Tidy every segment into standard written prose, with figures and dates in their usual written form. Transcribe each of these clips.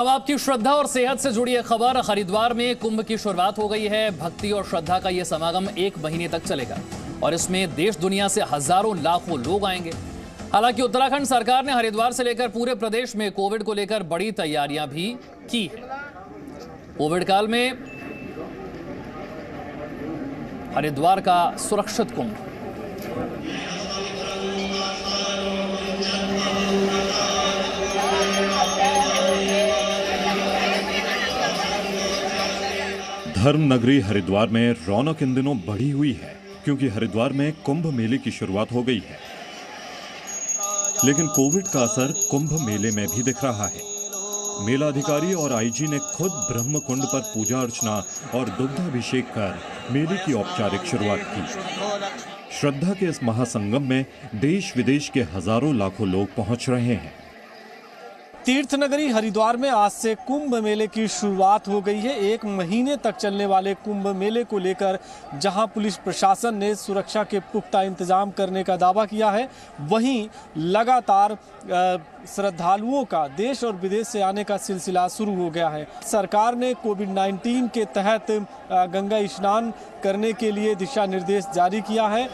अब आपकी श्रद्धा और सेहत से जुड़ी एक खबर। हरिद्वार में कुंभ की शुरुआत हो गई है। भक्ति और श्रद्धा का यह समागम 1 महीने तक चलेगा और इसमें देश दुनिया से हजारों लाखों लोग आएंगे। हालांकि उत्तराखंड सरकार ने हरिद्वार से लेकर पूरे प्रदेश में कोविड को लेकर बड़ी तैयारियां भी की है। कोविड काल में हरिद्वार का सुरक्षित कुंभ। धर्म नगरी हरिद्वार में रौनक इन दिनों बढ़ी हुई है, क्योंकि हरिद्वार में कुंभ मेले की शुरुआत हो गई है। लेकिन कोविड का असर कुंभ मेले में भी दिख रहा है। मेला अधिकारी और आईजी ने खुद ब्रह्म कुंड पर पूजा अर्चना और दुग्धाभिषेक कर मेले की औपचारिक शुरुआत की। श्रद्धा के इस महासंगम में देश विदेश के हजारों लाखों लोग पहुंच रहे हैं। तीर्थ नगरी हरिद्वार में आज से कुंभ मेले की शुरुआत हो गई है। 1 महीने तक चलने वाले कुंभ मेले को लेकर जहां पुलिस प्रशासन ने सुरक्षा के पुख्ता इंतजाम करने का दावा किया है, वहीं लगातार श्रद्धालुओं का देश और विदेश से आने का सिलसिला शुरू हो गया है। सरकार ने कोविड-19 के तहत गंगा स्नान करने के लिए दिशा निर्देश जारी किया है।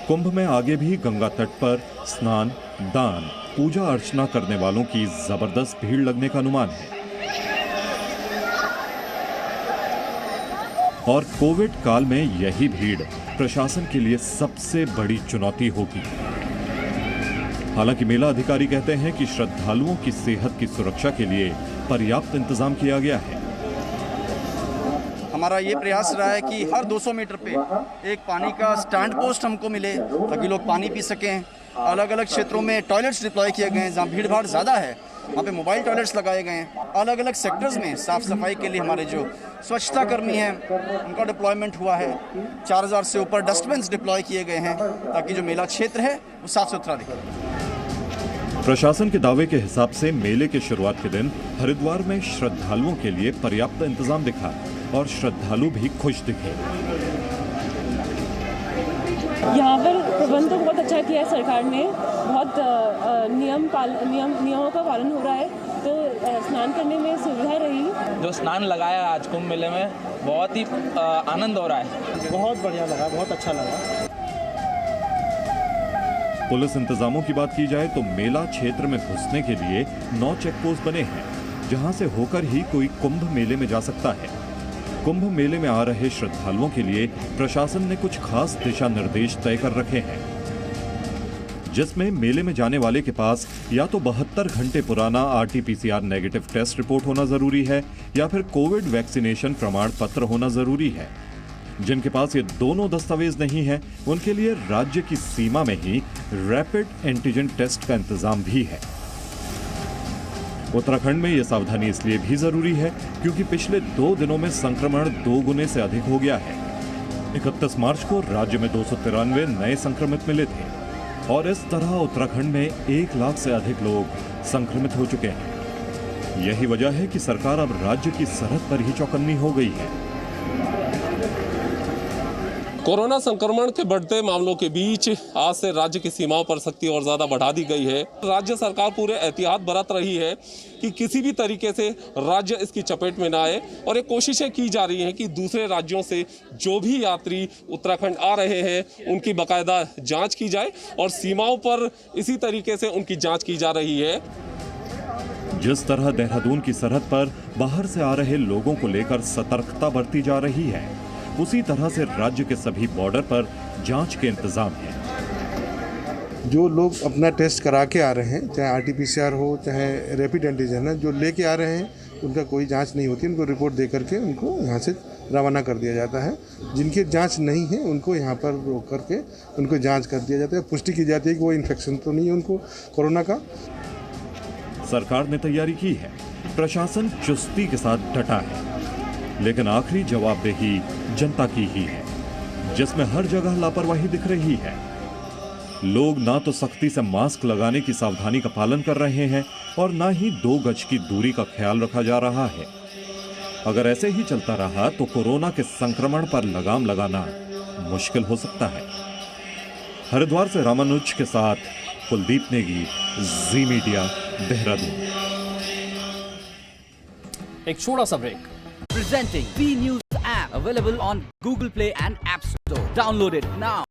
कुंभ में आगे भी गंगा तट पर स्नान, दान, पूजा अर्चना करने वालों की जबरदस्त भीड़ लगने का अनुमान है। और कोविड काल में यही भीड़ प्रशासन के लिए सबसे बड़ी चुनौती होगी। हालांकि मेला अधिकारी कहते हैं कि श्रद्धालुओं की सेहत की सुरक्षा के लिए पर्याप्त इंतजाम किया गया है। हमारा ये प्रयास रहा है कि हर 200 मीटर पे एक पानी का स्टैंड पोस्ट हमको मिले ताकि लोग पानी पी सकें। अलग अलग क्षेत्रों में टॉयलेट्स डिप्लॉय किए गए हैं। जहाँ भीड़ भाड़ ज़्यादा है वहाँ पे मोबाइल टॉयलेट्स लगाए गए हैं। अलग अलग सेक्टर्स में साफ़ सफाई के लिए हमारे जो स्वच्छता कर्मी हैं उनका डिप्लॉयमेंट हुआ है। 4000 से ऊपर डस्टबिन्स डिप्लॉय किए गए हैं ताकि जो मेला क्षेत्र है वो साफ सुथरा दिखे। प्रशासन के दावे के हिसाब से मेले के शुरुआत के दिन हरिद्वार में श्रद्धालुओं के लिए पर्याप्त इंतजाम दिखा और श्रद्धालु भी खुश दिखे। यहाँ पर प्रबंध तो बहुत अच्छा किया है सरकार ने। बहुत नियमों का पालन हो रहा है, तो स्नान करने में सुविधा रही। जो स्नान लगाया आज कुंभ मेले में बहुत ही आनंद हो रहा है। बहुत बढ़िया लगा, बहुत अच्छा लगा। पुलिस इंतजामों की बात की जाए तो मेला क्षेत्र में घुसने के लिए 9 चेक पोस्ट बने हैं, जहां से होकर ही कोई कुंभ मेले में जा सकता है। कुंभ मेले में आ रहे श्रद्धालुओं के लिए प्रशासन ने कुछ खास दिशा निर्देश तय कर रखे हैं, जिसमें मेले में जाने वाले के पास या तो 72 घंटे पुराना RT-PCR नेगेटिव टेस्ट रिपोर्ट होना जरूरी है या फिर कोविड वैक्सीनेशन प्रमाण पत्र होना जरूरी है। जिनके पास ये दोनों दस्तावेज नहीं है, उनके लिए राज्य की सीमा में ही रैपिड एंटीजन टेस्ट का इंतजाम भी है। उत्तराखंड में यह सावधानी इसलिए भी जरूरी है क्योंकि पिछले 2 दिनों में संक्रमण 2 गुने से अधिक हो गया है। 31 मार्च को राज्य में 293 नए संक्रमित मिले थे और इस तरह उत्तराखंड में 1 लाख से अधिक लोग संक्रमित हो चुके हैं। यही वजह है कि सरकार अब राज्य की सरहद पर ही चौकन्नी हो गई है। कोरोना संक्रमण के बढ़ते मामलों के बीच आज से राज्य की सीमाओं पर सख्ती और ज्यादा बढ़ा दी गई है। राज्य सरकार पूरे एहतियात बरत रही है कि किसी भी तरीके से राज्य इसकी चपेट में ना आए और ये कोशिशें की जा रही हैं कि दूसरे राज्यों से जो भी यात्री उत्तराखंड आ रहे हैं उनकी बाकायदा जांच की जाए और सीमाओं पर इसी तरीके से उनकी जांच की जा रही है। जिस तरह देहरादून की सरहद पर बाहर से आ रहे लोगों को लेकर सतर्कता बरती जा रही है, उसी तरह से राज्य के सभी बॉर्डर पर जांच के इंतजाम है। जो लोग अपना टेस्ट करा के आ रहे हैं, चाहे RT-PCR हो चाहे रैपिड एंटीजन है, जो लेके आ रहे हैं उनका कोई जांच नहीं होती। उनको रिपोर्ट दे करके उनको यहाँ से रवाना कर दिया जाता है। जिनकी जांच नहीं है उनको यहाँ पर रोक करके उनको जांच कर दिया जाता है। पुष्टि की जाती है कि वो इन्फेक्शन तो नहीं है उनको कोरोना का। सरकार ने तैयारी की है, प्रशासन चुस्ती के साथ डटा है, लेकिन आखिरी जवाबदेही जनता की ही है, जिसमें हर जगह लापरवाही दिख रही है। लोग ना तो सख्ती से मास्क लगाने की सावधानी का पालन कर रहे हैं और ना ही 2 गज की दूरी का ख्याल रखा जा रहा है। अगर ऐसे ही चलता रहा तो कोरोना के संक्रमण पर लगाम लगाना मुश्किल हो सकता है। हरिद्वार से रामानुज के साथ कुलदीप नेगी, जी मीडिया, देहरादून। एक छोटा सा break. Presenting B News app available on Google Play and App Store. Download it now.